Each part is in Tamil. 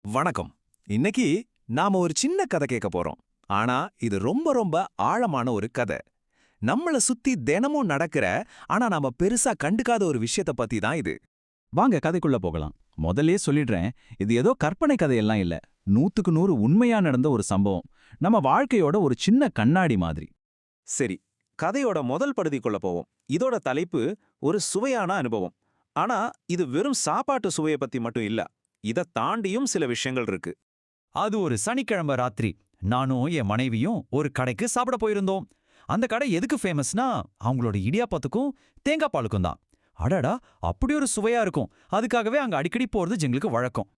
வணக்கம். இன்னைக்கு நாம ஒரு சின்ன கதை கேட்க போறோம். ஆனா இது ரொம்ப ரொம்ப ஆழமான ஒரு கதை. நம்மள சுத்தி தினமும் நடக்கிற, ஆனா நாம பெருசா கண்டுக்காத ஒரு விஷயத்த பத்தி தான் இது. வாங்க கதைக்குள்ள போகலாம். முதல்லயே சொல்லிடுறேன், இது ஏதோ கற்பனை கதையெல்லாம் இல்ல. 100க்கு 100 உண்மையா நடந்த ஒரு சம்பவம். நம்ம வாழ்க்கையோட ஒரு சின்ன கண்ணாடி மாதிரி. சரி, கதையோட முதல் பகுதிக்குள்ள போவோம். இதோட தலைப்பு ஒரு சுவையான அனுபவம். ஆனா இது வெறும் சாப்பாட்டு சுவைய பத்தி மட்டும் இல்ல. இத தாண்டியும் சில விஷயங்கள் இருக்கு. அது ஒரு சனிக்கிழமை ராத்திரி நானும் என் மனைவியும் ஒரு கடைக்கு சாப்பிட போயிருந்தோம். அந்த கடை எதுக்கு ஃபேமஸ்னா அவங்களோட இடியாப்பத்துக்கும் தேங்காய் பாலுக்கும் தான். அடடா, அப்படி ஒரு சுவையா இருக்கும். அதுக்காகவே அங்க அடிக்கடி போறது எங்களுக்கு வழக்கம்.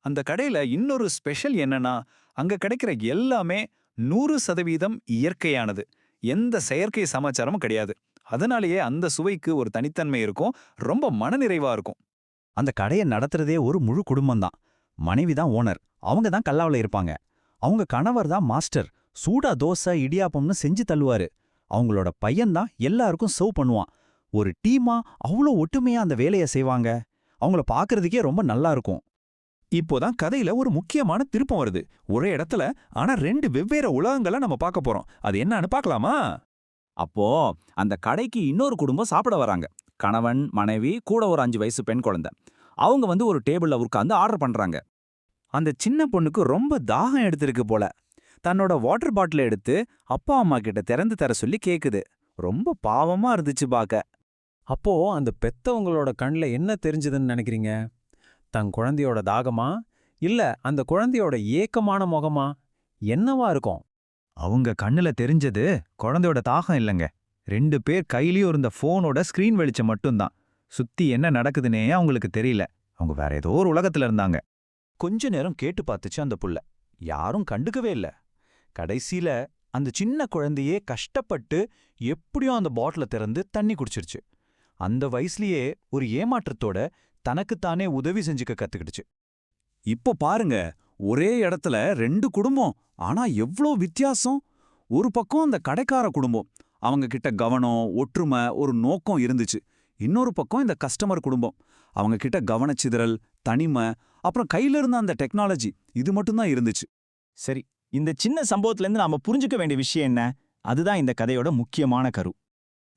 அந்த கடையில இன்னொரு ஸ்பெஷல் என்னன்னா, அங்க கிடைக்கிற எல்லாமே 100% இயற்கையானது. எந்த செயற்கை சமாச்சாரமும் கிடையாது. அதனாலேயே அந்த சுவைக்கு ஒரு தனித்தன்மை இருக்கும். ரொம்ப மனநிறைவா இருக்கும். அந்த கடையை நடத்துறதே ஒரு முழு குடும்பம் தான். மனைவி தான் ஓனர். அவங்க தான் கல்லாவுல இருப்பாங்க. அவங்க கணவர் தான் மாஸ்டர். சூடா தோசை இடியாப்பம்னு செஞ்சு தள்ளுவாரு. அவங்களோட பையன் தான் எல்லாருக்கும் சர்வ் பண்ணுவான். ஒரு டீமா அவ்வளோ ஒற்றுமையா அந்த வேலையை செய்வாங்க. அவங்கள பார்க்கறதுக்கே ரொம்ப நல்லா இருக்கும். இப்போதான் கதையில ஒரு முக்கியமான திருப்பம் வருது. ஒரே இடத்துல ஆனா ரெண்டு வெவ்வேறு உலகங்களை நம்ம பார்க்க போறோம். அது என்னன்னு பார்க்கலாமா? அப்போ அந்த கடைக்கு இன்னொரு குடும்பம் சாப்பிட வராங்க. கணவன், மனைவி, கூட ஒரு 5 வயசு பெண் குழந்தை. அவங்க ஒரு டேபிள்ல உட்கார்ந்து ஆர்டர் பண்றாங்க. அந்த சின்ன பொண்ணுக்கு ரொம்ப தாகம் எடுத்திருக்கு போல. தன்னோட வாட்டர் பாட்டில் எடுத்து அப்பா அம்மா கிட்ட திறந்து தர சொல்லி கேக்குது. ரொம்ப பாவமா இருந்துச்சு பாக்க. அப்போ அந்த பெத்தவங்களோட கண்ல என்ன தெரிஞ்சதுன்னு நினைக்கிறீங்க? தன் குழந்தையோட தாகமா? இல்ல அந்த குழந்தையோட ஏக்கமான முகமா? என்னவா இருக்கும்? அவங்க கண்ணுல தெரிஞ்சது குழந்தையோட தாகம் இல்லைங்க. 2 பேர் கையிலயும் இருந்த போனோட ஸ்கிரீன் வெளிச்சம் மட்டும்தான். சுத்தி என்ன நடக்குதுன்னே அவங்களுக்கு தெரியல. அவங்க வேற ஏதோ ஒரு உலகத்துல இருந்தாங்க. கொஞ்ச நேரம் கேட்டு பார்த்துச்சு அந்த புள்ள. யாரும் கண்டுக்கவே இல்ல. கடைசியில அந்த சின்ன குழந்தையே கஷ்டப்பட்டு எப்படியோ அந்த பாட்டில திறந்து தண்ணி குடிச்சிருச்சு. அந்த வயசுலயே ஒரு ஏமாற்றத்தோட தனக்குத்தானே உதவி செஞ்சுக்க கத்துக்கிடுச்சு. இப்போ பாருங்க, ஒரே இடத்துல 2 குடும்பம். ஆனா எவ்ளோ வித்தியாசம்! ஒரு பக்கம் அந்த கடைக்கார குடும்பம். அவங்க கிட்ட கவனம், ஒற்றுமை, ஒரு நோக்கம் இருந்துச்சு. இன்னொரு பக்கம் இந்த கஸ்டமர் குடும்பம். அவங்க கிட்ட கவனச்சிதறல், தனிமை, அப்புறம் கையில இருந்த அந்த டெக்னாலஜி, இது மட்டும்தான் இருந்துச்சு. சரி, இந்த சின்ன சம்பவத்திலேருந்து நாம புரிஞ்சுக்க வேண்டிய விஷயம் என்ன? அதுதான் இந்த கதையோட முக்கியமான கரு.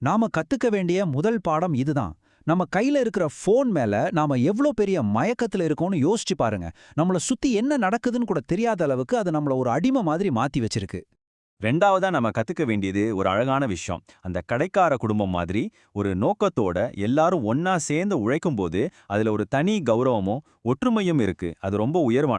நாம கத்துக்க வேண்டிய முதல் பாடம் இதுதான். நம்ம கையில இருக்கிற ஃபோன் மேல நாம எவ்ளோ பெரிய மயக்கத்துல இருக்கோம்னு யோசிச்சு பாருங்க. நம்மள சுத்தி என்ன நடக்குதுன்னு கூட தெரியாத அளவுக்கு அது நம்மள ஒரு அடிமை மாதிரி மாத்தி வச்சிருக்கு. 2வதா நம்ம கத்துக்க வேண்டியது ஒரு அழகான விஷயம். அந்த கடைக்கார குடும்பம் மாதிரி ஒரு நோக்கத்தோட எல்லாரும் ஒன்னா சேர்ந்து உழைக்கும்போது அதுல ஒரு தனி கௌரவமும் ஒற்றுமையும் இருக்கு. அது ரொம்ப உயர்வான